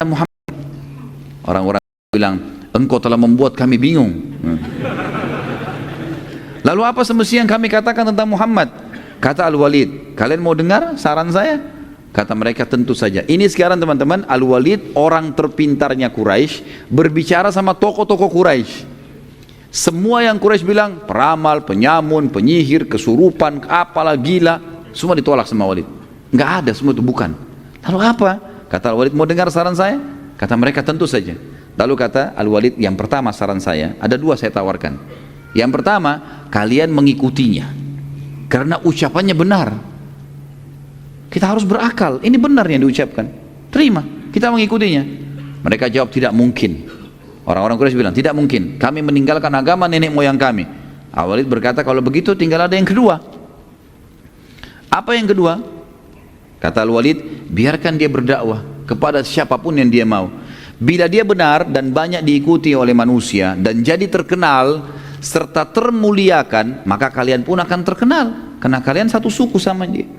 Muhammad. Orang-orang bilang, engkau telah membuat kami bingung. Lalu apa semestinya yang kami katakan tentang Muhammad? Kata Al-Walid, kalian mau dengar saran saya? Kata mereka, tentu saja. Ini sekarang teman-teman, Al-Walid orang terpintarnya Quraisy berbicara sama tokoh-tokoh Quraisy. Semua yang Quraisy bilang, peramal, penyamun, penyihir, kesurupan, apalah gila, semua ditolak sama Walid. Enggak ada, semua itu bukan. Lalu apa? Kata Al-Walid, mau dengar saran saya? Kata mereka, tentu saja. Lalu kata Al-Walid, yang pertama saran saya, ada dua saya tawarkan. Yang pertama, kalian mengikutinya. Karena ucapannya benar. Kita harus berakal, ini benar yang diucapkan. Terima, kita mengikutinya. Mereka jawab, tidak mungkin. Orang-orang Quraisy bilang, tidak mungkin. Kami meninggalkan agama nenek moyang kami. Al-Walid berkata, kalau begitu tinggal ada yang kedua. Apa yang kedua? Kata Al-Walid, biarkan dia berdakwah kepada siapapun yang dia mau. Bila dia benar dan banyak diikuti oleh manusia dan jadi terkenal serta termuliakan, maka kalian pun akan terkenal karena kalian satu suku sama dia,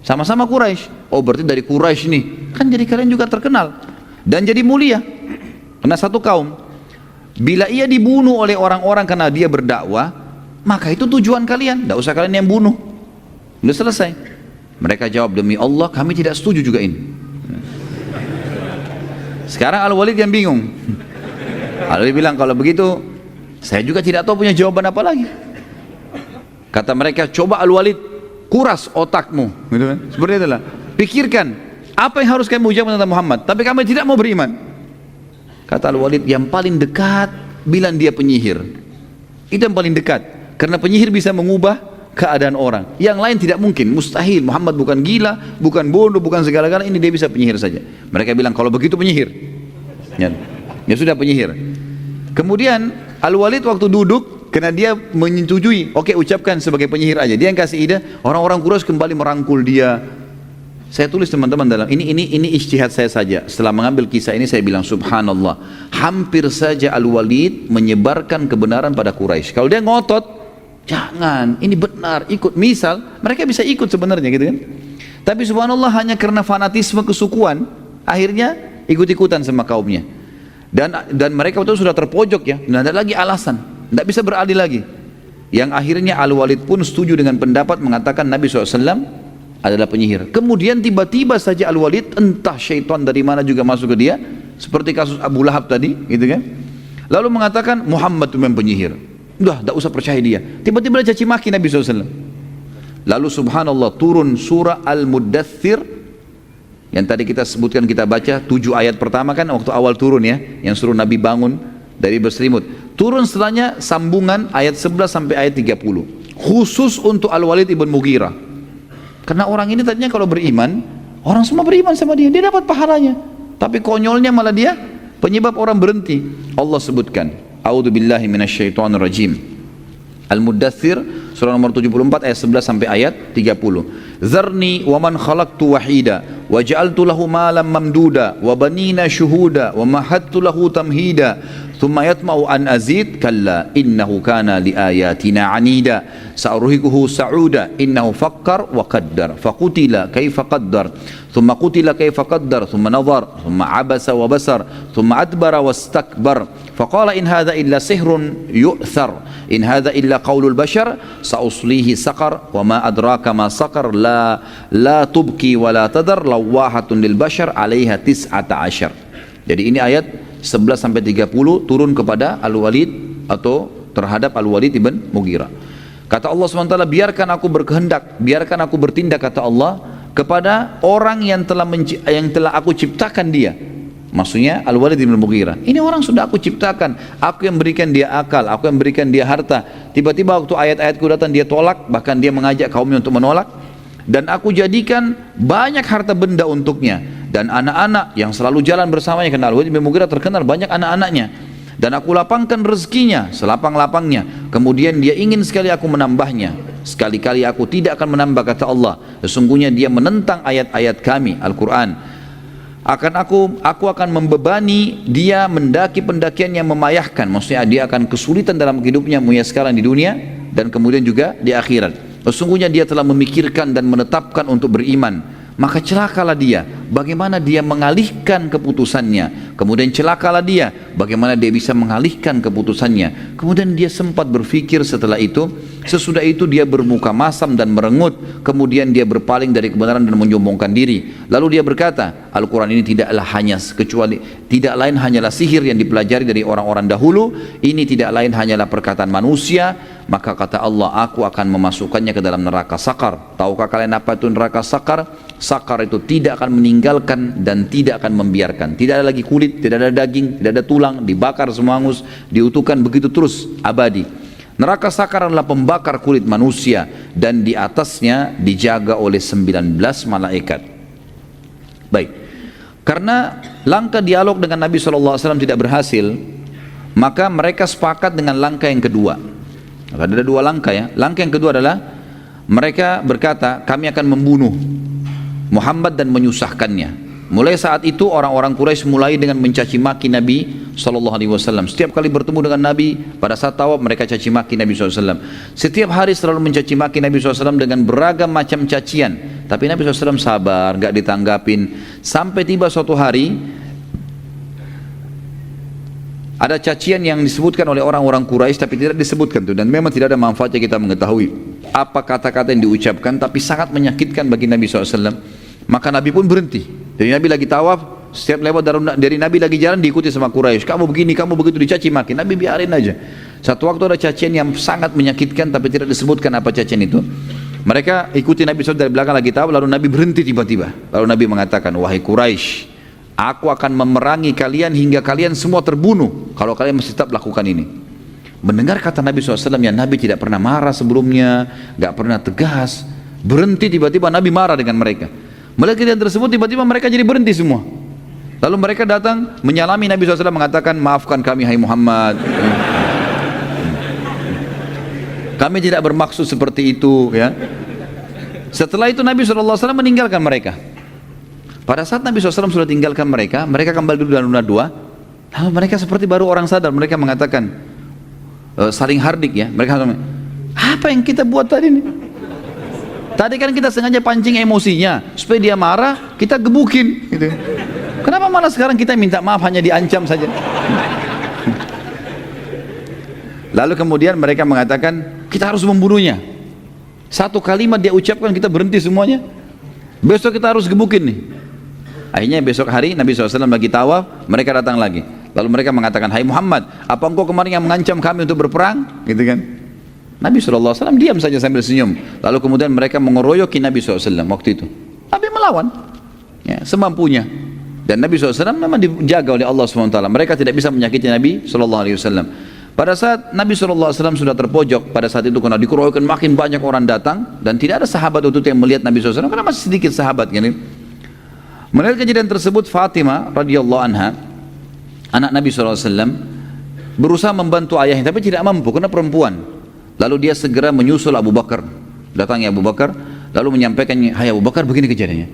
sama-sama Quraisy. Oh, berarti dari Quraisy nih, kan jadi kalian juga terkenal dan jadi mulia karena satu kaum. Bila ia dibunuh oleh orang-orang karena dia berdakwah, maka itu tujuan kalian, tidak usah kalian yang bunuh. Sudah selesai. Mereka jawab, demi Allah kami tidak setuju juga ini. Sekarang Al-Walid yang bingung. Al-Walid bilang, kalau begitu saya juga tidak tahu punya jawaban apa lagi. Kata mereka, coba Al-Walid kuras otakmu, gitu kan? Seperti itulah. Pikirkan apa yang harus kamu ucapkan tentang Muhammad, tapi kami tidak mau beriman. Kata Al-Walid, yang paling dekat bilang dia penyihir. Itu yang paling dekat, karena penyihir bisa mengubah keadaan orang. Yang lain tidak mungkin, mustahil. Muhammad bukan gila, bukan bodoh, bukan segala-galanya, ini dia bisa penyihir saja. Mereka bilang, kalau begitu penyihir. Ya sudah, penyihir. Kemudian Al-Walid waktu duduk, karena dia menyetujui, oke, ucapkan sebagai penyihir aja. Dia yang kasih ide, orang-orang Quraisy kembali merangkul dia. Saya tulis teman-teman dalam ini ijtihad saya saja. Setelah mengambil kisah ini saya bilang, subhanallah, hampir saja Al-Walid menyebarkan kebenaran pada Quraisy. Kalau dia ngotot, jangan, ini benar, ikut. Misal, mereka bisa ikut sebenarnya gitu kan. Tapi subhanallah hanya karena fanatisme kesukuan, akhirnya ikut-ikutan sama kaumnya. Dan mereka itu sudah terpojok ya, tidak ada lagi alasan, tidak bisa beralih lagi. Yang akhirnya Al-Walid pun setuju dengan pendapat mengatakan Nabi SAW adalah penyihir. Kemudian tiba-tiba saja Al-Walid, entah syaitan dari mana juga masuk ke dia, seperti kasus Abu Lahab tadi, gitu kan. Lalu mengatakan Muhammad itu memang penyihir. Udah, tak usah percaya dia. Tiba-tiba dia caci maki Nabi SAW. Lalu subhanallah turun surah Al-Muddathir yang tadi kita sebutkan, kita baca 7 ayat pertama kan waktu awal turun ya, yang suruh Nabi bangun dari berselimut. Turun setelahnya sambungan ayat 11 sampai ayat 30. Khusus untuk Al-Walid ibn Mughirah. Karena orang ini tadinya kalau beriman, orang semua beriman sama dia, dia dapat pahalanya. Tapi konyolnya malah dia penyebab orang berhenti. Allah sebutkan, A'udzu billahi minasyaitonir rajim. Al-Muddathir surah nomor 74 ayat 11 sampai ayat 30. Zarni wa man khalaqtu wahida wa ja'altu lahu malam mamduda wa banina syuhuda wa mahattu lahu tamhida thumma yatma'u an azid kalla innahu kana li ayatina anida sa'urhiquhu sa'uda innahu fakkar wa qaddar faqutila kaifa qaddar thumma qutila kaifa qaddar thumma nadhar thumma abasa wa basar thumma adbara wastakbar faqala in hadha illa sihrun yu'thar in hadha illa qaulul bashar sa'uslihi saqar wa ma adraka ma saqar la tubki wa la tadar lawahatun lil bashar 'alaiha 19. Jadi ini ayat 11 sampai 30 turun kepada Al-Walid atau terhadap Al-Walid ibn Mughirah. Kata Allah SWT, biarkan aku berkehendak, biarkan aku bertindak, kata Allah, kepada orang yang telah aku ciptakan dia. Maksudnya Al-Walid ibn Mughirah. Ini orang sudah aku ciptakan, aku yang berikan dia akal, aku yang berikan dia harta. Tiba-tiba waktu ayat-ayatku datang dia tolak, bahkan dia mengajak kaumnya untuk menolak. Dan aku jadikan banyak harta benda untuknya dan anak-anak yang selalu jalan bersamanya, karena Al-Walid bin Mughirah terkenal banyak anak-anaknya. Dan aku lapangkan rezekinya selapang-lapangnya. Kemudian dia ingin sekali aku menambahnya. Sekali-kali aku tidak akan menambah, kata Allah. Sesungguhnya dia menentang ayat-ayat kami, Al-Quran. Aku akan membebani dia mendaki pendakian yang memayahkan. Maksudnya dia akan kesulitan dalam hidupnya, mulai sekarang di dunia dan kemudian juga di akhirat. Sesungguhnya dia telah memikirkan dan menetapkan untuk beriman. maka celakalah dia. Bagaimana dia mengalihkan keputusannya. Kemudian celakalah dia, bagaimana dia bisa mengalihkan keputusannya. Kemudian dia sempat berpikir setelah itu. Sesudah itu dia bermuka masam dan merengut. Kemudian dia berpaling dari kebenaran dan menyombongkan diri. Lalu dia berkata, Al-Quran ini tidaklah hanya kecuali, tidak lain hanyalah sihir yang dipelajari dari orang-orang dahulu. Ini tidak lain hanyalah perkataan manusia. Maka kata Allah, aku akan memasukkannya ke dalam neraka sakar. Tahukah kalian apa itu neraka sakar? Sakar itu tidak akan meninggalkan dan tidak akan membiarkan. Tidak ada lagi kulit, tidak ada daging, tidak ada tulang, dibakar semua hangus, diutuhkan begitu terus abadi. Neraka sakar adalah pembakar kulit manusia dan di atasnya dijaga oleh 19 malaikat. Baik, karena langkah dialog dengan Nabi SAW tidak berhasil, maka mereka sepakat dengan langkah yang kedua. Ada dua langkah ya. Langkah yang kedua adalah mereka berkata, kami akan membunuh Muhammad dan menyusahkannya. Mulai saat itu orang-orang Quraisy mulai dengan mencaci maki Nabi SAW. Setiap kali bertemu dengan Nabi pada saat tawaf mereka caci maki Nabi SAW. Setiap hari selalu mencaci maki Nabi SAW dengan beragam macam cacian. Tapi Nabi SAW sabar, gak ditanggapin. Sampai tiba suatu hari ada cacian yang disebutkan oleh orang-orang Quraisy tapi tidak disebutkan tuh, dan memang tidak ada manfaatnya kita mengetahui apa kata-kata yang diucapkan, tapi sangat menyakitkan bagi Nabi SAW. Maka Nabi pun berhenti. Jadi Nabi lagi tawaf, setiap lewat dari Nabi lagi jalan diikuti sama Quraisy. Kamu begini, kamu begitu, dicaci maki. Nabi biarin aja. Satu waktu ada cacian yang sangat menyakitkan tapi tidak disebutkan apa cacian itu. Mereka ikuti Nabi SAW dari belakang lagi tawaf, lalu Nabi berhenti tiba-tiba. Lalu Nabi mengatakan, wahai Quraisy, aku akan memerangi kalian hingga kalian semua terbunuh kalau kalian masih tetap lakukan ini. Mendengar kata Nabi SAW yang Nabi tidak pernah marah sebelumnya, gak pernah tegas, berhenti tiba-tiba Nabi marah dengan mereka. Melihat kejadian tersebut tiba-tiba mereka jadi berhenti semua. Lalu mereka datang menyalami Nabi SAW mengatakan, maafkan kami hai Muhammad. Kami tidak bermaksud seperti itu ya. Setelah itu Nabi SAW meninggalkan mereka. Pada saat Nabi SAW sudah tinggalkan mereka, mereka kembali dulu dalam dua. Lalu mereka seperti baru orang sadar, mereka mengatakan saling hardik ya. Mereka mengatakan, apa yang kita buat tadi nih? Tadi kan kita sengaja pancing emosinya supaya dia marah, kita gebukin gitu. Kenapa malah sekarang kita minta maaf hanya diancam saja? Lalu kemudian mereka mengatakan, kita harus membunuhnya. Satu kalimat dia ucapkan kita berhenti semuanya. Besok kita harus gebukin nih. Akhirnya besok hari Nabi SAW lagi tawaf, mereka datang lagi. Lalu mereka mengatakan, hai Muhammad, apa engkau kemarin yang mengancam kami untuk berperang? Gitu kan? Nabi SAW diam saja sambil senyum. Lalu kemudian mereka mengeroyoki Nabi SAW waktu itu. Nabi melawan ya, semampunya. Dan Nabi SAW memang dijaga oleh Allah SWT. Mereka tidak bisa menyakiti Nabi SAW. Pada saat Nabi SAW sudah terpojok, pada saat itu karena dikeroyokan makin banyak orang datang, dan tidak ada sahabat waktu itu yang melihat Nabi SAW, karena masih sedikit sahabat kan. Melihat kejadian tersebut, Fatimah radhiyallahu anha, anak Nabi SAW, berusaha membantu ayahnya tapi tidak mampu karena perempuan. Lalu dia segera menyusul Abu Bakar. Datangnya Abu Bakar, lalu menyampaikannya, hai Abu Bakar, begini kejadiannya.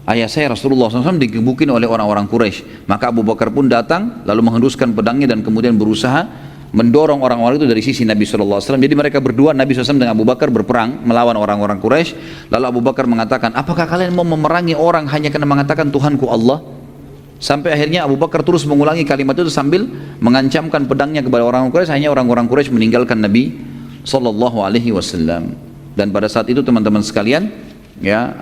Ayah saya Rasulullah SAW digebukin oleh orang-orang Quraisy. Maka Abu Bakar pun datang, lalu menghembuskan pedangnya dan kemudian berusaha mendorong orang-orang itu dari sisi Nabi SAW. Jadi mereka berdua, Nabi SAW dengan Abu Bakar berperang melawan orang-orang Quraisy. Lalu Abu Bakar mengatakan, apakah kalian mau memerangi orang hanya karena mengatakan Tuhanku Allah? Sampai akhirnya Abu Bakar terus mengulangi kalimat itu sambil mengancamkan pedangnya kepada orang-orang Quraisy. Hanya orang-orang Quraisy meninggalkan Nabi SAW. Dan pada saat itu teman-teman sekalian, ya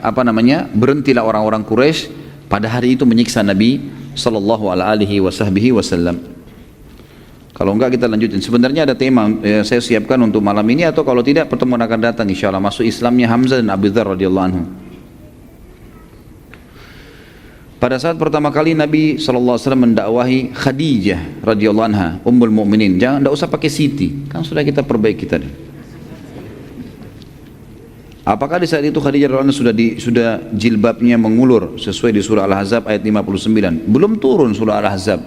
berhentilah orang-orang Quraisy pada hari itu menyiksa Nabi SAW. Kalau enggak kita lanjutin. Sebenarnya ada tema saya siapkan untuk malam ini, atau kalau tidak pertemuan akan datang insyaallah, masuk Islamnya Hamzah dan Abu Dzar radhiyallahu anhu. Pada saat pertama kali Nabi SAW mendakwahi Khadijah radhiyallahu anha, Ummul Mukminin, tidak usah pakai Siti, kan sudah kita perbaiki tadi. Apakah di saat itu Khadijah radhiyallahu anha sudah jilbabnya mengulur sesuai di surah Al-Ahzab ayat 59? Belum turun surah Al-Ahzab,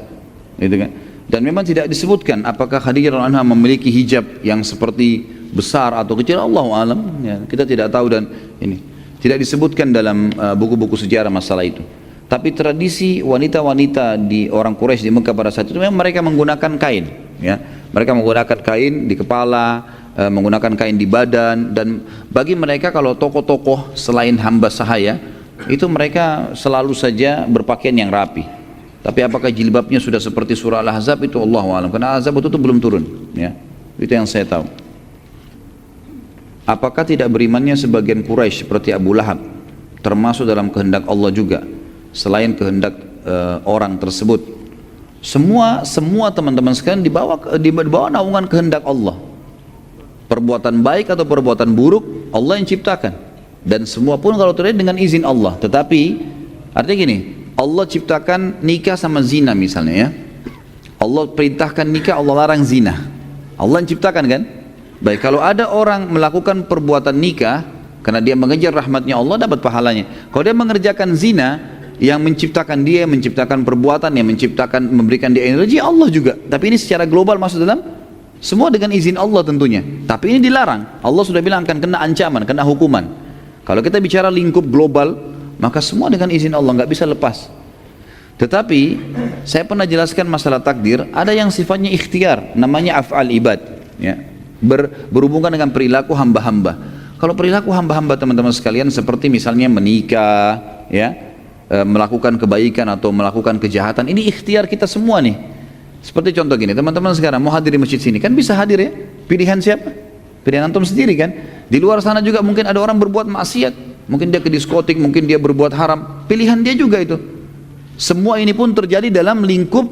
gitu kan? Dan memang tidak disebutkan apakah Khadijah radhiyallahu anha memiliki hijab yang seperti besar atau kecil, Allahu alam, ya, kita tidak tahu, dan ini tidak disebutkan dalam buku-buku sejarah masalah itu. Tapi tradisi wanita-wanita di orang Quraisy di Mekah pada saat itu memang mereka menggunakan kain, ya. Mereka menggunakan kain di kepala, menggunakan kain di badan, dan bagi mereka kalau tokoh-tokoh selain hamba sahaya, itu mereka selalu saja berpakaian yang rapi. Tapi apakah jilbabnya sudah seperti surah Al-Ahzab, itu Allahu a'lam. Karena Al-Ahzab itu belum turun, ya. Itu yang saya tahu. Apakah tidak berimannya sebagian Quraisy seperti Abu Lahab termasuk dalam kehendak Allah juga selain kehendak orang tersebut? Semua teman-teman sekalian dibawa naungan kehendak Allah. Perbuatan baik atau perbuatan buruk Allah yang ciptakan, dan semua pun kalau terjadi dengan izin Allah. Tetapi artinya gini, Allah ciptakan nikah sama zina misalnya, ya. Allah perintahkan nikah, Allah larang zina. Allah yang ciptakan kan? Baik, kalau ada orang melakukan perbuatan nikah karena dia mengejar rahmatnya Allah, dapat pahalanya. Kalau dia mengerjakan zina, yang menciptakan dia, menciptakan perbuatan, yang menciptakan, memberikan dia energi, Allah juga. Tapi ini secara global masuk dalam, semua dengan izin Allah tentunya. Tapi ini dilarang. Allah sudah bilang akan kena ancaman, kena hukuman. Kalau kita bicara lingkup global, maka semua dengan izin Allah, nggak bisa lepas. Tetapi saya pernah jelaskan masalah takdir, ada yang sifatnya ikhtiar, namanya af'al ibad, ya. Berhubungan dengan perilaku hamba-hamba. Kalau perilaku hamba-hamba teman-teman sekalian seperti misalnya menikah, ya, melakukan kebaikan atau melakukan kejahatan, ini ikhtiar kita semua nih. Seperti contoh gini, teman-teman sekarang mau hadir di masjid sini, kan bisa hadir, ya. Pilihan siapa? Pilihan antum sendiri kan. Di luar sana juga mungkin ada orang berbuat maksiat, mungkin dia ke diskotik, mungkin dia berbuat haram, pilihan dia juga itu. Semua ini pun terjadi dalam lingkup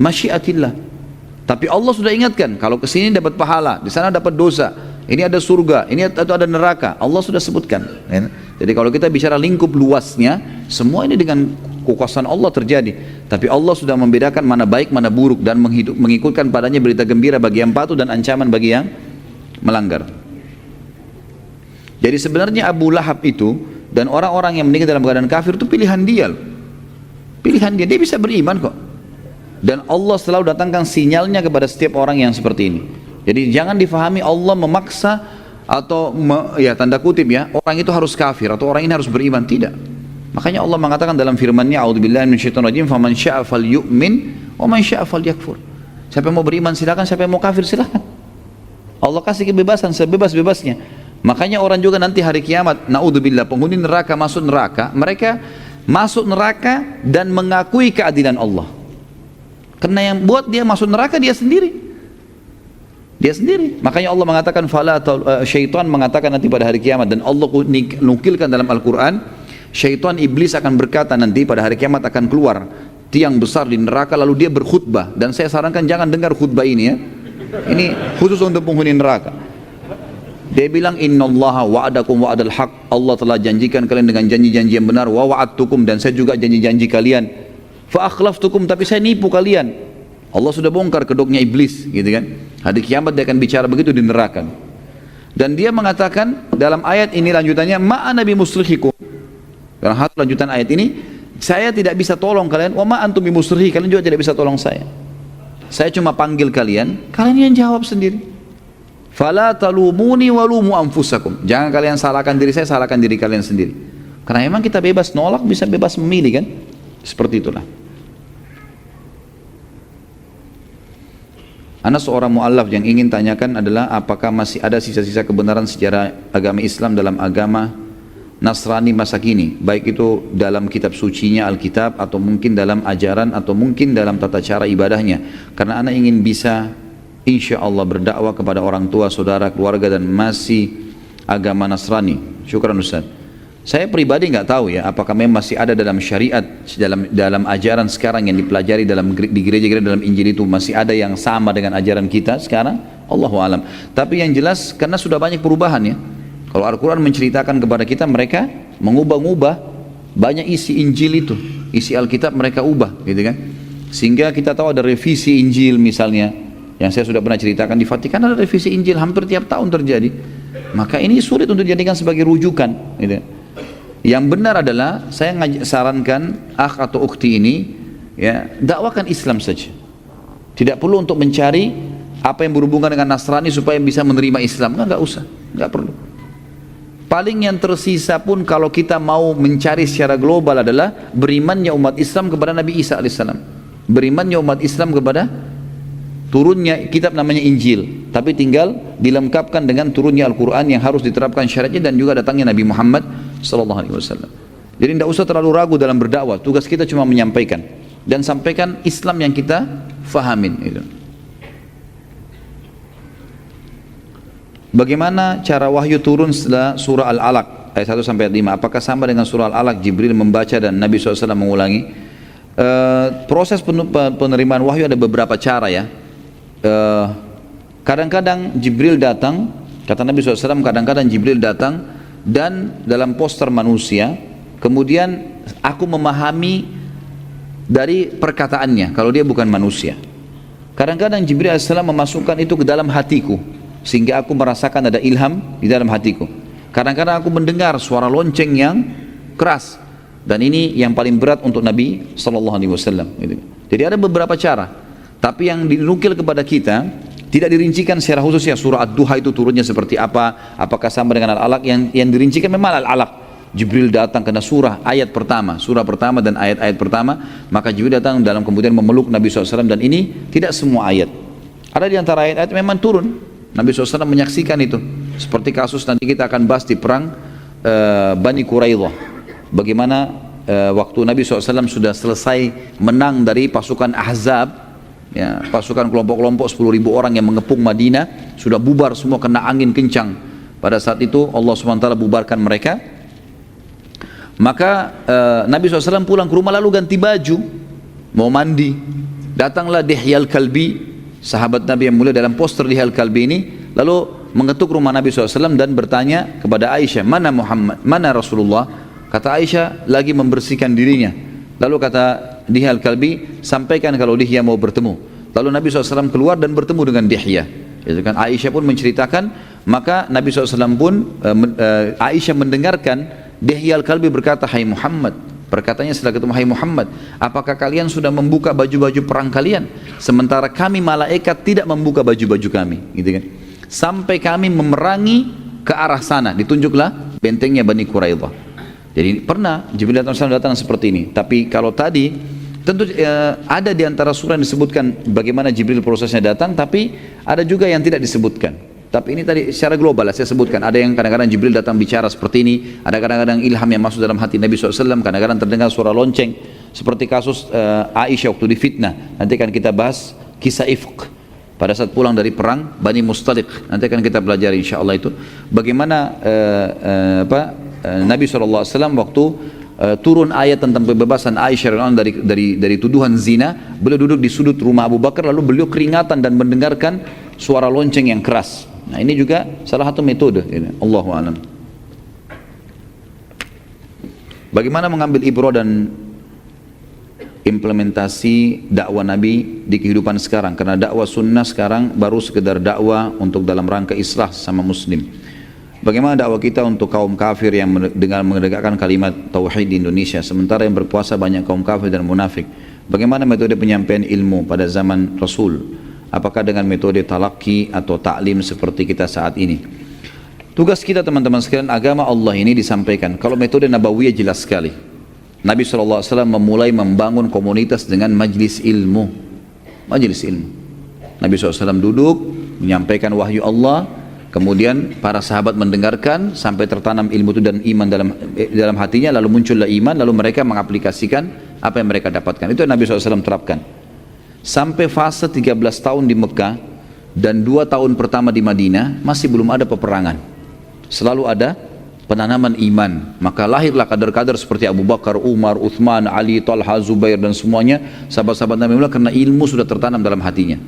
masyiatillah. Tapi Allah sudah ingatkan, kalau ke sini dapat pahala, di sana dapat dosa, ini ada surga, ini ada neraka, Allah sudah sebutkan. Jadi kalau kita bicara lingkup luasnya, semua ini dengan kekuasaan Allah terjadi. Tapi Allah sudah membedakan mana baik, mana buruk, dan mengikutkan padanya berita gembira bagi yang patuh dan ancaman bagi yang melanggar. Jadi sebenarnya Abu Lahab itu dan orang-orang yang meninggal dalam keadaan kafir itu pilihan dia. Pilihan dia bisa beriman kok. Dan Allah selalu datangkan sinyalnya kepada setiap orang yang seperti ini. Jadi jangan difahami Allah memaksa atau ya tanda kutip ya, orang itu harus kafir atau orang ini harus beriman, tidak. Makanya Allah mengatakan dalam firman-Nya, "A'udzubillahi minasyaitonirrajim, faman syaa'a falyu'min wa man syaa'a falyakfur." Siapa yang mau beriman silakan, siapa yang mau kafir silakan. Allah kasih kebebasan sebebas-bebasnya. Makanya orang juga nanti hari kiamat, naudzubillah, penghuni neraka masuk neraka, mereka masuk neraka dan mengakui keadilan Allah. Karena yang buat dia masuk neraka dia sendiri. Dia sendiri. Makanya Allah mengatakan syaitan mengatakan nanti pada hari kiamat, dan Allah nukilkan dalam Al-Quran, syaitan iblis akan berkata nanti pada hari kiamat akan keluar tiang besar di neraka lalu dia berkhutbah, dan saya sarankan jangan dengar khutbah ini ya. Ini khusus untuk penghuni neraka. Dia bilang innallaha wa'adakum wa'adal haq, Allah telah janjikan kalian dengan janji-janji yang benar, wa wa'adtukum, dan saya juga janji-janji kalian, fa akhlaftukum, tapi saya nipu kalian. Allah sudah bongkar kedoknya iblis, gitu kan. Hari kiamat dia akan bicara begitu di neraka. Dan dia mengatakan dalam ayat ini lanjutannya, ma'ana bimusrihikum. Dalam hal lanjutan ayat ini, saya tidak bisa tolong kalian, wa ma antum bimusrihi, kalian juga tidak bisa tolong saya. Saya cuma panggil kalian, kalian yang jawab sendiri. Fala talumuni walumu anfusakum. Jangan kalian salahkan diri saya, salahkan diri kalian sendiri. Karena memang kita bebas nolak, bisa bebas memilih kan. Seperti itulah. Ana seorang mu'allaf yang ingin tanyakan adalah apakah masih ada sisa-sisa kebenaran sejarah agama Islam dalam agama Nasrani masa kini, baik itu dalam kitab sucinya Alkitab atau mungkin dalam ajaran atau mungkin dalam tata cara ibadahnya. Karena ana ingin bisa insya Allah berdakwah kepada orang tua, saudara, keluarga dan masih agama Nasrani. Syukran Ustaz. Saya pribadi nggak tahu ya apakah memang masih ada dalam syariat, dalam ajaran sekarang yang dipelajari di gereja-gereja dalam Injil itu masih ada yang sama dengan ajaran kita sekarang. Allahu alam. Tapi yang jelas karena sudah banyak perubahan ya. Kalau Al-Quran menceritakan kepada kita, mereka mengubah-ubah banyak isi Injil itu, isi Alkitab mereka ubah, gitu kan? Sehingga kita tahu ada revisi Injil misalnya, yang saya sudah pernah ceritakan di Vatikan ada revisi Injil hampir tiap tahun terjadi. Maka ini sulit untuk dijadikan sebagai rujukan, gitu. Yang benar adalah saya sarankan akh atau ukhti ini, ya dakwakan Islam saja. Tidak perlu untuk mencari apa yang berhubungan dengan Nasrani supaya bisa menerima Islam, nggak usah, nggak perlu. Paling yang tersisa pun kalau kita mau mencari secara global adalah berimannya umat Islam kepada Nabi Isa alaihissalam, berimannya umat Islam kepada turunnya kitab namanya Injil, tapi tinggal dilengkapkan dengan turunnya Al-Quran yang harus diterapkan syariatnya dan juga datangnya Nabi Muhammad SAW. Jadi tidak usah terlalu ragu dalam berdakwah. Tugas kita cuma menyampaikan dan sampaikan Islam yang kita fahamin itu. Bagaimana cara wahyu turun setelah surah Al-Alaq ayat 1 sampai 5? Apakah sama dengan surah Al-Alaq, Jibril membaca dan Nabi SAW mengulangi? Proses penerimaan wahyu ada beberapa cara ya. Kadang-kadang Jibril datang, kata Nabi SAW, kadang-kadang Jibril datang dan dalam poster manusia, kemudian aku memahami dari perkataannya kalau dia bukan manusia. Kadang-kadang Jibril AS memasukkan itu ke dalam hatiku sehingga aku merasakan ada ilham di dalam hatiku. Kadang-kadang aku mendengar suara lonceng yang keras, dan ini yang paling berat untuk Nabi SAW. Jadi ada beberapa cara, tapi yang dinukil kepada kita tidak dirincikan secara khusus ya. Surah Ad-Duha itu turunnya seperti apa, apakah sama dengan Al-Alaq? Yang dirincikan memang Al-Alaq. Jibril datang kena surah pertama dan ayat-ayat pertama, maka Jibril datang dalam kemudian memeluk Nabi SAW, dan ini tidak semua ayat. Ada di antara ayat-ayat memang turun, Nabi SAW menyaksikan itu. Seperti kasus nanti kita akan bahas di perang Bani Quraidah. Bagaimana waktu Nabi SAW sudah selesai menang dari pasukan Ahzab, ya, pasukan kelompok-kelompok 10.000 orang yang mengepung Madinah, sudah bubar semua kena angin kencang. Pada saat itu Allah SWT bubarkan mereka. Maka Nabi SAW pulang ke rumah lalu ganti baju, mau mandi. Datanglah Dihyal Kalbi, sahabat Nabi yang mulia dalam poster Dihyal Kalbi ini, lalu mengetuk rumah Nabi SAW dan bertanya kepada Aisyah, mana Muhammad, mana Rasulullah? Kata Aisyah, lagi membersihkan dirinya. Lalu kata Dihyal Kalbi, sampaikan kalau Dihya mau bertemu. Lalu Nabi SAW keluar dan bertemu dengan Dihya. Itu kan Aisyah pun menceritakan, maka Nabi SAW pun Aisyah mendengarkan Dihyal Kalbi berkata, hai Muhammad, perkataannya setelah ketemu, hai Muhammad, apakah kalian sudah membuka baju-baju perang kalian, sementara kami malaikat tidak membuka baju-baju kami, gitu kan? Sampai kami memerangi ke arah sana, ditunjuklah bentengnya Bani Quraidah. Jadi pernah Jibril datang seperti ini. Tapi kalau tadi tentu ada di antara surah yang disebutkan bagaimana Jibril prosesnya datang, tapi ada juga yang tidak disebutkan. Tapi ini tadi secara global saya sebutkan. Ada yang kadang-kadang Jibril datang bicara seperti ini, ada kadang-kadang ilham yang masuk dalam hati Nabi SAW, kadang-kadang terdengar suara lonceng, seperti kasus Aisyah waktu difitnah. Nanti akan kita bahas kisah ifq pada saat pulang dari perang Bani Mustaliq. Nanti akan kita pelajari insyaAllah itu bagaimana Nabi SAW waktu turun ayat tentang pembebasan Aisyah dari tuduhan zina, beliau duduk di sudut rumah Abu Bakar, lalu beliau keringatan dan mendengarkan suara lonceng yang keras. Nah ini juga salah satu metode. Allahu a'lam. Bagaimana mengambil ibrah dan implementasi dakwah Nabi di kehidupan sekarang? Karena dakwah sunnah sekarang baru sekedar dakwah untuk dalam rangka islah sama muslim. Bagaimana dakwah kita untuk kaum kafir yang dengan menegakkan kalimat tauhid di Indonesia, sementara yang berpuasa banyak kaum kafir dan munafik? Bagaimana metode penyampaian ilmu pada zaman Rasul? Apakah dengan metode talaki atau taklim seperti kita saat ini? Tugas kita teman-teman sekalian, agama Allah ini disampaikan. Kalau metode Nabawiyah jelas sekali. Nabi SAW memulai membangun komunitas dengan majlis ilmu. Majlis ilmu. Nabi SAW duduk, menyampaikan wahyu Allah, kemudian para sahabat mendengarkan sampai tertanam ilmu itu dan iman dalam hatinya, lalu muncullah iman, lalu mereka mengaplikasikan apa yang mereka dapatkan. Itu yang Nabi SAW terapkan. Sampai fase 13 tahun di Mekah dan 2 tahun pertama di Madinah masih belum ada peperangan. Selalu ada penanaman iman. Maka lahirlah kader-kader seperti Abu Bakar, Umar, Uthman, Ali, Talha, Zubair dan semuanya sahabat-sahabat Nabi Muhammad, karena ilmu sudah tertanam dalam hatinya.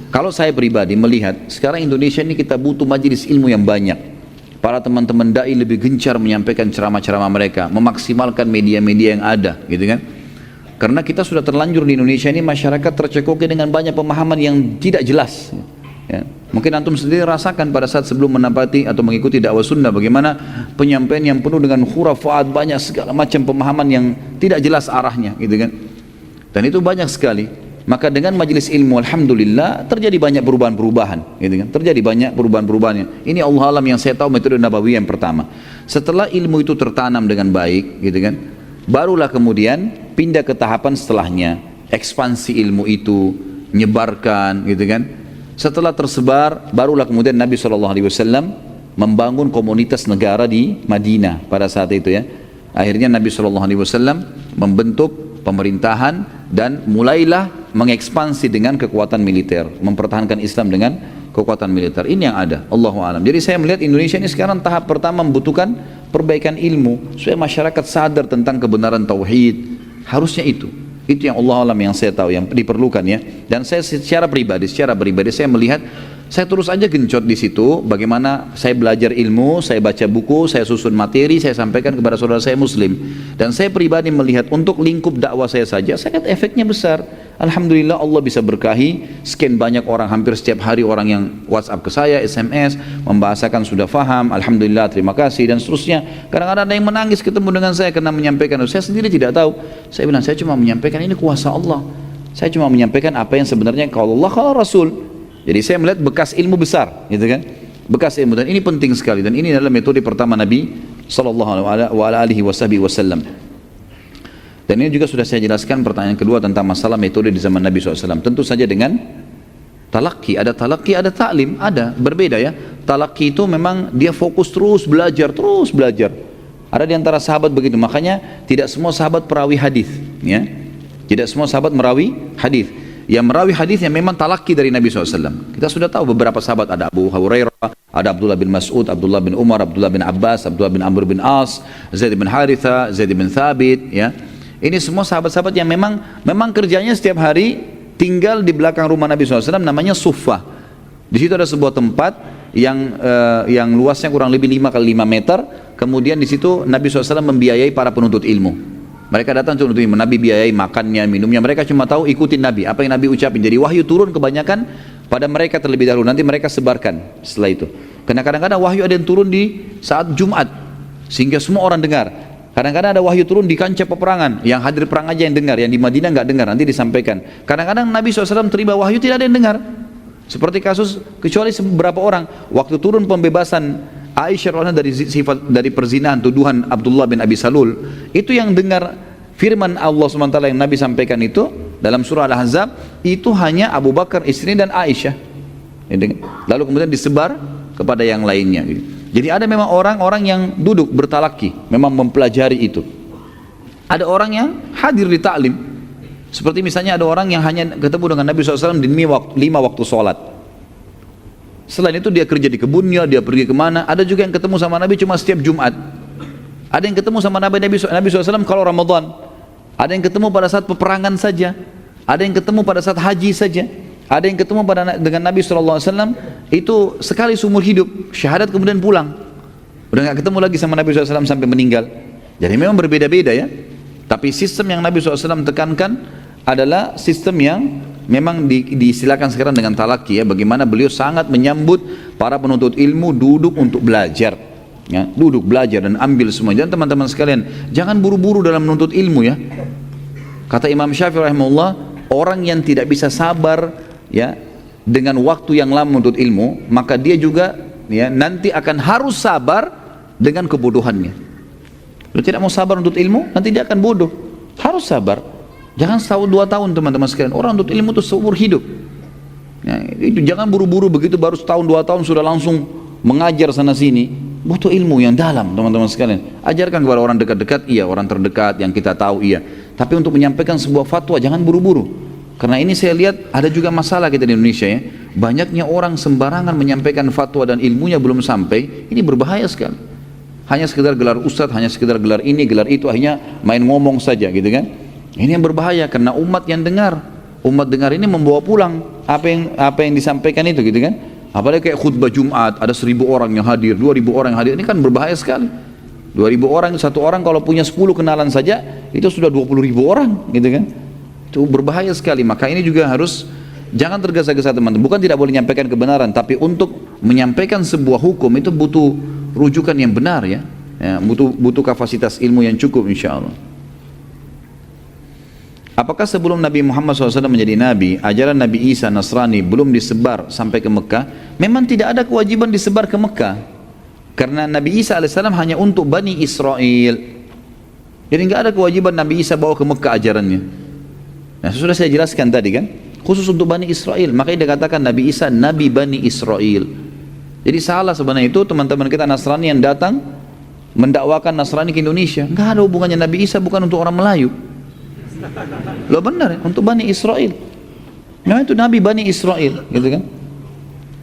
Kalau saya pribadi melihat sekarang Indonesia ini kita butuh majelis ilmu yang banyak. Para teman-teman dai lebih gencar menyampaikan ceramah-ceramah mereka, memaksimalkan media-media yang ada, gitu kan? Karena kita sudah terlanjur di Indonesia ini masyarakat tercekoki dengan banyak pemahaman yang tidak jelas. Ya. Mungkin antum sendiri rasakan pada saat sebelum menapati atau mengikuti dakwah sunnah bagaimana penyampaian yang penuh dengan khurafat, banyak segala macam pemahaman yang tidak jelas arahnya, gitu kan? Dan itu banyak sekali. Maka dengan majelis ilmu, alhamdulillah terjadi banyak perubahan-perubahan, gitu kan? Terjadi banyak perubahan-perubahan. Ini Allah alam yang saya tahu metode Nabawi yang pertama. Setelah ilmu itu tertanam dengan baik, gitu kan? Barulah kemudian pindah ke tahapan setelahnya, ekspansi ilmu itu, nyebarkan, gitu kan? Setelah tersebar, barulah kemudian Nabi SAW membangun komunitas negara di Madinah pada saat itu ya. Akhirnya Nabi SAW membentuk pemerintahan dan mulailah mengekspansi dengan kekuatan militer, mempertahankan Islam dengan kekuatan militer. Ini yang ada, Allahu a'lam. Jadi saya melihat Indonesia ini sekarang tahap pertama membutuhkan perbaikan ilmu supaya masyarakat sadar tentang kebenaran tauhid. Harusnya itu yang Allah alam yang saya tahu yang diperlukan ya. Dan saya secara pribadi saya melihat, saya terus aja gencot di situ bagaimana saya belajar ilmu, saya baca buku, saya susun materi, saya sampaikan kepada saudara saya muslim. Dan saya pribadi melihat untuk lingkup dakwah saya saja, saya lihat efeknya besar. Alhamdulillah Allah bisa berkahi, sekian banyak orang, hampir setiap hari orang yang WhatsApp ke saya, SMS, membahasakan sudah faham, Alhamdulillah, terima kasih, dan seterusnya. Kadang-kadang ada yang menangis ketemu dengan saya karena menyampaikan, saya sendiri tidak tahu. Saya bilang, saya cuma menyampaikan ini kuasa Allah. Saya cuma menyampaikan apa yang sebenarnya kalau Allah, kalau Rasul. Jadi saya melihat bekas ilmu besar, gitu kan? Bekas ilmu, dan ini penting sekali, dan ini adalah metode pertama Nabi SAW. Dan ini juga sudah saya jelaskan pertanyaan kedua tentang masalah metode di zaman Nabi SAW. Tentu saja dengan talaqi, ada ta'lim, ada, berbeda ya. Talaqi itu memang dia fokus terus belajar. Ada di antara sahabat begitu, makanya tidak semua sahabat perawi hadis, ya. Tidak semua sahabat merawi hadis. Yang merawi hadis yang memang talaqi dari Nabi SAW. Kita sudah tahu beberapa sahabat, ada Abu Hurairah, ada Abdullah bin Mas'ud, Abdullah bin Umar, Abdullah bin Abbas, Abdullah bin Amr bin As, Zaid bin Haritha, Zaid bin Thabit, ya. Ini semua sahabat-sahabat yang memang kerjanya setiap hari tinggal di belakang rumah Nabi SAW, namanya Suffah. Di situ ada sebuah tempat yang luasnya kurang lebih 5 kali 5 meter. Kemudian di situ Nabi SAW membiayai para penuntut ilmu. Mereka datang untuk menuntut ilmu. Nabi biayai makannya, minumnya. Mereka cuma tahu ikutin Nabi, apa yang Nabi ucapin. Jadi wahyu turun kebanyakan pada mereka terlebih dahulu. Nanti mereka sebarkan setelah itu. Karena kadang-kadang wahyu ada yang turun di saat Jumat, sehingga semua orang dengar. Kadang-kadang ada wahyu turun di kancah peperangan, yang hadir perang aja yang dengar, yang di Madinah nggak dengar, nanti disampaikan. Kadang-kadang Nabi SAW terima wahyu tidak ada yang dengar. Seperti kasus, kecuali beberapa orang, waktu turun pembebasan Aisyah dari perzinahan, tuduhan Abdullah bin Abi Salul, itu yang dengar firman Allah SWT yang Nabi sampaikan itu dalam surah Al-Ahzab, itu hanya Abu Bakar istrinya dan Aisyah. Lalu kemudian disebar kepada yang lainnya gitu. Jadi ada memang orang-orang yang duduk bertalaki, memang mempelajari itu. Ada orang yang hadir di ta'lim. Seperti misalnya ada orang yang hanya ketemu dengan Nabi SAW di 5 waktu sholat. Selain itu dia kerja di kebunnya, dia pergi kemana. Ada juga yang ketemu sama Nabi cuma setiap Jumat. Ada yang ketemu sama Nabi SAW kalau Ramadan. Ada yang ketemu pada saat peperangan saja. Ada yang ketemu pada saat haji saja. Ada yang ketemu dengan Nabi SAW itu sekali seumur hidup, syahadat kemudian pulang. Udah gak ketemu lagi sama Nabi SAW sampai meninggal. Jadi memang berbeda-beda ya. Tapi sistem yang Nabi SAW tekankan adalah sistem yang memang diistilahkan sekarang dengan talaki ya. Bagaimana beliau sangat menyambut para penuntut ilmu duduk untuk belajar. Ya, duduk belajar dan ambil semua. Dan teman-teman sekalian, jangan buru-buru dalam menuntut ilmu ya. Kata Imam Syafi'i rahimahullah, orang yang tidak bisa sabar ya dengan waktu yang lama menuntut ilmu, maka dia juga ya nanti akan harus sabar dengan kebodohannya. Kalau tidak mau sabar untuk ilmu, nanti dia akan bodoh. Harus sabar. Jangan setahun 2 tahun teman-teman sekalian. Orang untuk ilmu itu seumur hidup. Ya, itu jangan buru-buru begitu baru setahun 2 tahun sudah langsung mengajar sana sini. Butuh ilmu yang dalam teman-teman sekalian. Ajarkan kepada orang dekat-dekat, iya, orang terdekat yang kita tahu, iya. Tapi untuk menyampaikan sebuah fatwa jangan buru-buru. Karena ini saya lihat ada juga masalah kita di Indonesia ya. Banyaknya orang sembarangan menyampaikan fatwa dan ilmunya belum sampai. Ini berbahaya sekali. Hanya sekedar gelar ustadz, hanya sekedar gelar ini, gelar itu, akhirnya main ngomong saja gitu kan. Ini yang berbahaya karena umat yang dengar. Umat dengar ini membawa pulang apa yang disampaikan itu gitu kan. Apalagi kayak khutbah Jumat, ada 1000 orang yang hadir, 2000 orang yang hadir. Ini kan berbahaya sekali. 2000 orang, satu orang kalau punya 10 kenalan saja, itu sudah 20.000 orang gitu kan. Itu berbahaya sekali. Maka ini juga harus jangan tergesa-gesa teman-teman. Bukan tidak boleh menyampaikan kebenaran, tapi untuk menyampaikan sebuah hukum itu butuh rujukan yang benar ya. Butuh kapasitas ilmu yang cukup insya Allah. Apakah sebelum Nabi Muhammad SAW menjadi Nabi, ajaran Nabi Isa Nasrani belum disebar sampai ke Mekah? Memang tidak ada kewajiban disebar ke Mekah. Karena Nabi Isa AS hanya untuk Bani Israel. Jadi nggak ada kewajiban Nabi Isa bawa ke Mekah ajarannya. Nah, sudah saya jelaskan tadi kan, khusus untuk Bani Israel. Makanya dikatakan Nabi Isa Nabi Bani Israel. Jadi salah sebenarnya itu teman-teman kita Nasrani yang datang mendakwakan Nasrani ke Indonesia. Nggak ada hubungannya, Nabi Isa bukan untuk orang Melayu. Loh benar ya, untuk Bani Israel. Memang itu Nabi Bani Israel, gitu kan.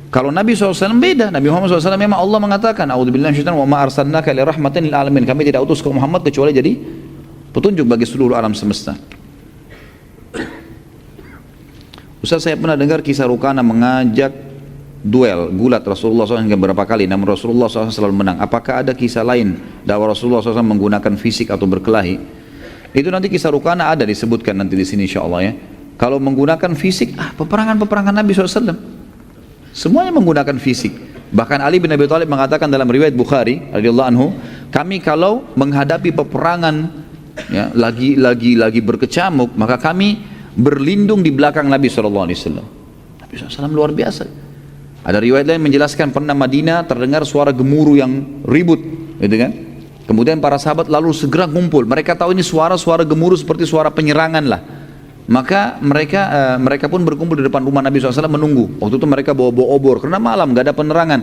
Kalau Nabi SAW beda. Nabi Muhammad SAW memang Allah mengatakan, A'udzubillahi minasyaitonir rajim, wa ma arsalnaka illa rahmatan lil alamin. Kami tidak utus ke Muhammad kecuali jadi petunjuk bagi seluruh alam semesta. Ustaz, saya pernah dengar kisah Rukana mengajak duel gulat Rasulullah SAW hingga berapa kali, namun Rasulullah SAW selalu menang. Apakah ada kisah lain dakwah Rasulullah SAW menggunakan fisik atau berkelahi? Itu nanti kisah Rukana ada disebutkan nanti di sini insyaallah ya. Kalau menggunakan fisik, peperangan Nabi SAW semuanya menggunakan fisik. Bahkan Ali bin Abi Thalib mengatakan dalam riwayat Bukhari radhiyallahu anhu, kami kalau menghadapi peperangan ya, lagi berkecamuk, maka kami berlindung di belakang Nabi SAW. Nabi SAW luar biasa. Ada riwayat lain menjelaskan pernah Madinah terdengar suara gemuruh yang ribut, gitu kan? Kemudian para sahabat lalu segera ngumpul. Mereka tahu ini suara gemuruh seperti suara penyerangan lah. Maka mereka pun berkumpul di depan rumah Nabi SAW menunggu. Waktu itu mereka bawa obor karena malam gak ada penerangan.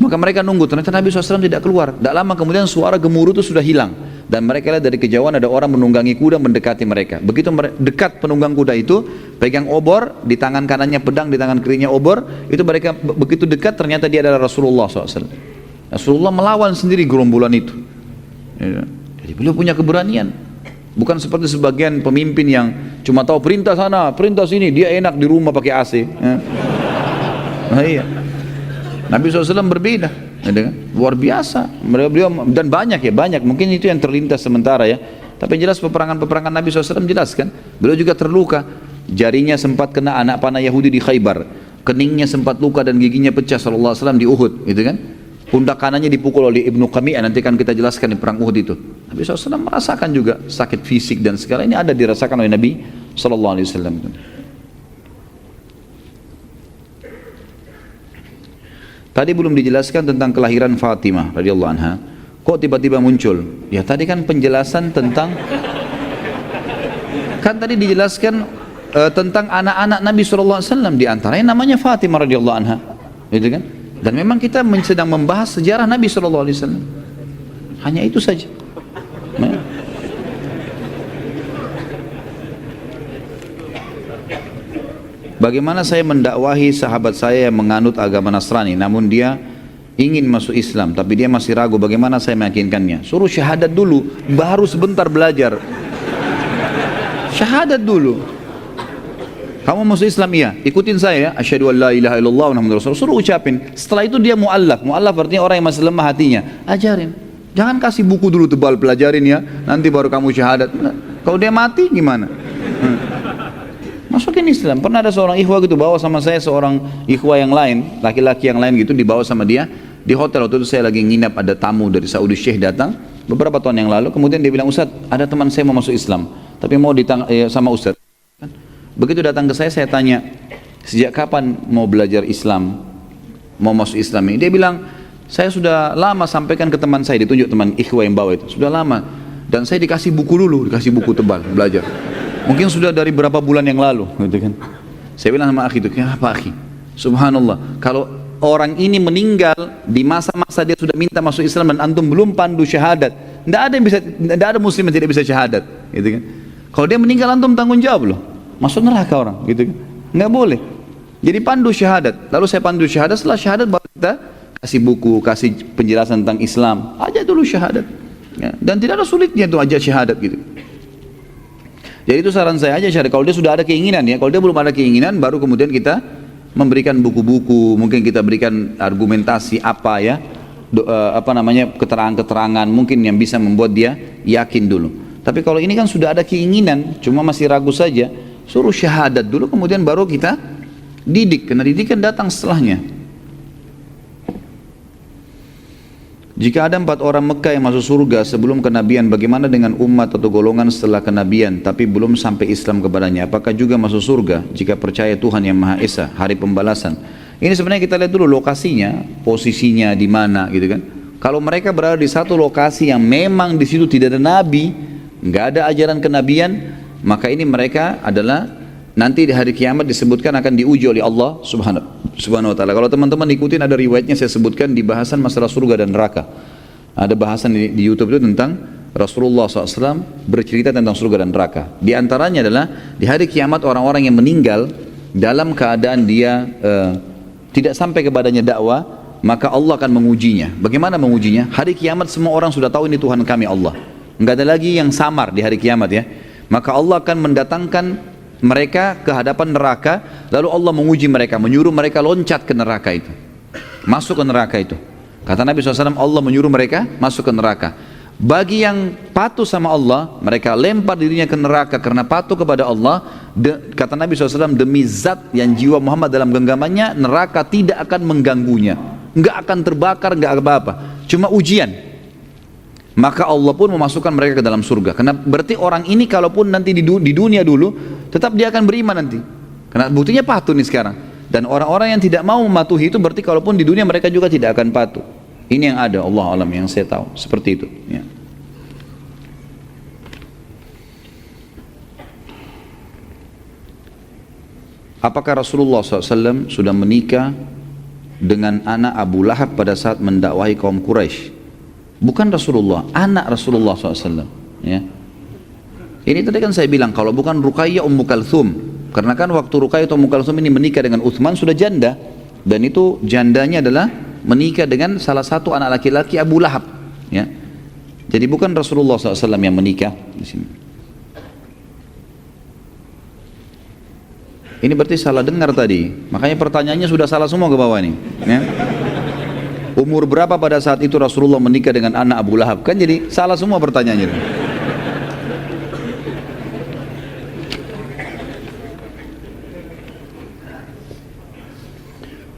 Maka mereka nunggu, ternyata Nabi SAW tidak keluar. Tidak lama kemudian suara gemuruh itu sudah hilang. Dan mereka lihat dari kejauhan ada orang menunggangi kuda mendekati mereka. Begitu dekat penunggang kuda itu, pegang obor, di tangan kanannya pedang, di tangan kirinya obor. Itu mereka begitu dekat ternyata dia adalah Rasulullah SAW. Rasulullah melawan sendiri gerombolan itu. Jadi beliau punya keberanian. Bukan seperti sebagian pemimpin yang cuma tahu perintah sana, perintah sini, dia enak di rumah pakai AC. Ya. Nah, iya. Nabi SAW berbeda, ya, luar biasa. Beliau dan banyak, mungkin itu yang terlintas sementara ya. Tapi jelas peperangan Nabi SAW jelaskan. Beliau juga terluka, jarinya sempat kena anak panah Yahudi di Khaybar, keningnya sempat luka dan giginya pecah sallallahu alaihi wasallam di Uhud, gitu kan. Pundak kanannya dipukul oleh Ibnu Qami'ah, nanti kan kita jelaskan di perang Uhud itu. Nabi SAW merasakan juga sakit fisik dan segala ini ada dirasakan oleh Nabi SAW. Tadi belum dijelaskan tentang kelahiran Fatimah radhiyallahu anha. Kok tiba-tiba muncul? Ya tadi kan penjelasan tentang, kan tadi dijelaskan tentang anak-anak Nabi SAW, di antaranya namanya Fatimah radhiyallahu anha, gitu kan? Dan memang kita sedang membahas sejarah Nabi SAW. Hanya itu saja. Nah. Bagaimana saya mendakwahi sahabat saya yang menganut agama Nasrani, namun dia ingin masuk Islam, tapi dia masih ragu, bagaimana saya meyakinkannya? Suruh syahadat dulu, baru sebentar belajar. Syahadat dulu. Kamu masuk Islam, iya, ikutin saya ya, asyhadu an la ilaha illallah wa muhammadur rasulullah. Suruh ucapin. Setelah itu dia mu'allaf. Mu'allaf artinya orang yang masih lemah hatinya. Ajarin. Jangan kasih buku dulu tebal, pelajarin ya, nanti baru kamu syahadat. Kalau dia mati gimana? Masukin Islam. Pernah ada seorang ikhwah gitu bawa sama saya seorang ikhwah yang lain, laki-laki yang lain gitu, dibawa sama dia di hotel. Waktu itu saya lagi nginap, ada tamu dari Saudi Syekh datang beberapa tahun yang lalu. Kemudian dia bilang, Ustaz, ada teman saya mau masuk Islam, tapi mau sama Ustaz. Begitu datang ke saya tanya, sejak kapan mau belajar Islam, mau masuk Islam ini? Dia bilang, saya sudah lama sampaikan ke teman saya, ditunjuk teman ikhwah yang bawa itu, sudah lama. Dan saya dikasih buku dulu, dikasih buku tebal, belajar. Mungkin sudah dari berapa bulan yang lalu, gitu kan. Saya bilang sama akhi itu, kenapa akhi? Subhanallah, kalau orang ini meninggal di masa-masa dia sudah minta masuk Islam dan antum belum pandu syahadat, tidak ada muslim yang tidak bisa syahadat, gitu kan. Kalau dia meninggal antum tanggung jawab loh. Masuk neraka orang, gitu kan? Nggak boleh. Jadi pandu syahadat. Lalu saya pandu syahadat, setelah syahadat baru kita kasih buku, kasih penjelasan tentang Islam. Aja dulu syahadat. Ya. Dan tidak ada sulitnya itu aja syahadat gitu. Jadi itu saran saya aja syahadat. Kalau dia sudah ada keinginan ya, kalau dia belum ada keinginan, baru kemudian kita memberikan buku-buku, mungkin kita berikan argumentasi apa ya, keterangan-keterangan mungkin yang bisa membuat dia yakin dulu. Tapi kalau ini kan sudah ada keinginan, cuma masih ragu saja, suruh syahadat dulu, kemudian baru kita didik, karena didikan datang setelahnya. Jika ada 4 orang Mekah yang masuk surga sebelum kenabian, bagaimana dengan umat atau golongan setelah kenabian tapi belum sampai Islam kepadanya? Apakah juga masuk surga jika percaya Tuhan yang Maha Esa, hari pembalasan? Ini sebenarnya kita lihat dulu lokasinya, posisinya di mana, gitu kan? Kalau mereka berada di satu lokasi yang memang di situ tidak ada nabi, nggak ada ajaran kenabian, maka ini mereka adalah nanti di hari kiamat disebutkan akan diuji oleh Allah subhanahu wa ta'ala. Kalau teman-teman ikutin ada riwayatnya, saya sebutkan di bahasan masalah surga dan neraka. Ada bahasan di YouTube itu tentang Rasulullah SAW bercerita tentang surga dan neraka. Di antaranya adalah di hari kiamat orang-orang yang meninggal dalam keadaan dia tidak sampai kepadanya dakwah, maka Allah akan mengujinya. Bagaimana mengujinya? Hari kiamat semua orang sudah tahu ini Tuhan kami Allah. Enggak ada lagi yang samar di hari kiamat ya. Maka Allah akan mendatangkan mereka ke hadapan neraka, lalu Allah menguji mereka, menyuruh mereka loncat ke neraka itu, masuk ke neraka itu. Kata Nabi SAW, Allah menyuruh mereka masuk ke neraka. Bagi yang patuh sama Allah, mereka lempar dirinya ke neraka karena patuh kepada Allah. Kata Nabi SAW, demi zat yang jiwa Muhammad dalam genggamannya, neraka tidak akan mengganggunya, nggak akan terbakar, nggak apa-apa, cuma ujian. Maka Allah pun memasukkan mereka ke dalam surga. Karena berarti orang ini kalaupun nanti di dunia dulu, tetap dia akan beriman nanti. Karena buktinya patuh nih sekarang. Dan orang-orang yang tidak mau mematuhi itu berarti kalaupun di dunia mereka juga tidak akan patuh. Ini yang ada, Allah alam, yang saya tahu seperti itu ya. Apakah Rasulullah SAW sudah menikah dengan anak Abu Lahab pada saat mendakwahi kaum Quraisy? Bukan Rasulullah, anak Rasulullah SAW ya. Ini tadi kan saya bilang, kalau bukan Ruqayyah Ummu Kalthum, karena kan waktu Ruqayyah Ummu Kalthum ini menikah dengan Uthman sudah janda, dan itu jandanya adalah menikah dengan salah satu anak laki-laki Abu Lahab ya. Jadi bukan Rasulullah SAW yang menikah di sini. Ini berarti salah dengar tadi, makanya pertanyaannya sudah salah semua ke bawah nih ya. Umur berapa pada saat itu Rasulullah menikah dengan anak Abu Lahab? Kan jadi salah semua pertanyaannya.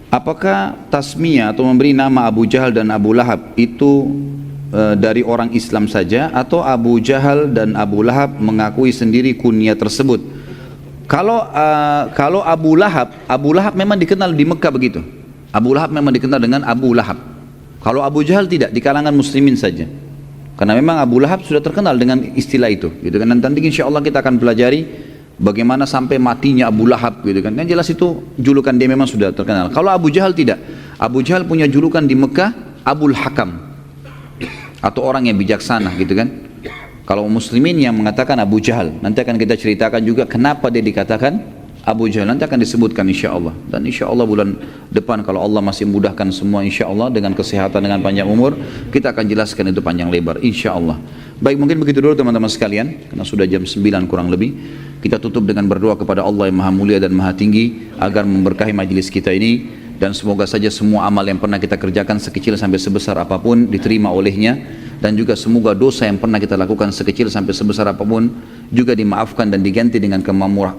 Apakah tasmiyah atau memberi nama Abu Jahal dan Abu Lahab itu dari orang Islam saja, atau Abu Jahal dan Abu Lahab mengakui sendiri kunyah tersebut? Kalau Abu Lahab memang dikenal di Mekah begitu. Abu Lahab memang dikenal dengan Abu Lahab. Kalau Abu Jahal tidak, di kalangan muslimin saja. Karena memang Abu Lahab sudah terkenal dengan istilah itu, gitu kan. Dan nanti insya Allah kita akan pelajari bagaimana sampai matinya Abu Lahab, gitu kan. Yang jelas itu julukan dia memang sudah terkenal. Kalau Abu Jahal tidak. Abu Jahal punya julukan di Mekah Abul Hakam, atau orang yang bijaksana, gitu kan. Kalau muslimin yang mengatakan Abu Jahal, nanti akan kita ceritakan juga kenapa dia dikatakan Abu Jahal, nanti akan disebutkan insya Allah. Dan insya Allah bulan depan kalau Allah masih mudahkan semua insya Allah, dengan kesehatan, dengan panjang umur, kita akan jelaskan itu panjang lebar insya Allah. Baik, mungkin begitu dulu teman-teman sekalian, karena sudah jam 9 kurang lebih. Kita tutup dengan berdoa kepada Allah yang maha mulia dan maha tinggi agar memberkahi majelis kita ini, dan semoga saja semua amal yang pernah kita kerjakan sekecil sampai sebesar apapun diterima olehnya, dan juga semoga dosa yang pernah kita lakukan sekecil sampai sebesar apapun juga dimaafkan dan diganti dengan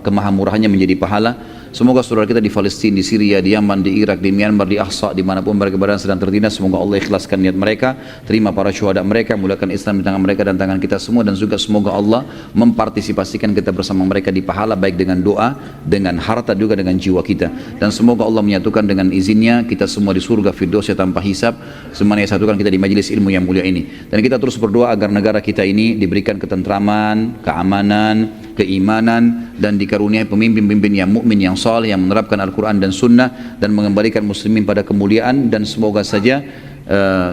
kemahamurahannya menjadi pahala. Semoga saudara kita di Palestina, di Syria, di Yaman, di Irak, di Myanmar, di Ahsa, dimanapun mereka berada sedang tertindas, semoga Allah ikhlaskan niat mereka, terima para syuhada mereka, mulakan Islam di tangan mereka dan tangan kita semua, dan juga semoga Allah mempartisipasikan kita bersama mereka di pahala, baik dengan doa, dengan harta, juga dengan jiwa kita. Dan semoga Allah menyatukan dengan izinnya kita semua di surga firdausnya tanpa hisab, semuanya satukan kita di majelis ilmu yang mulia ini. Dan kita terus berdoa agar negara kita ini diberikan ketentraman, keamanan, keimanan, dan dikaruniai pemimpin-pemimpin yang mukmin, yang saleh, yang menerapkan Al-Quran dan Sunnah, dan mengembalikan muslimin pada kemuliaan. Dan semoga saja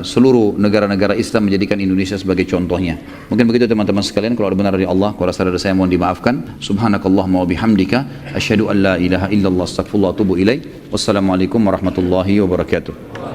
seluruh negara-negara Islam menjadikan Indonesia sebagai contohnya. Mungkin begitu teman-teman sekalian. Kalau ada benar dari Allah, kalau rasa dari saya mohon dimaafkan. Subhanakallahumma wa bihamdika asyhadu an la ilaha illallah astaghfirullah wa atubu ilaih. Wassalamualaikum warahmatullahi wabarakatuh.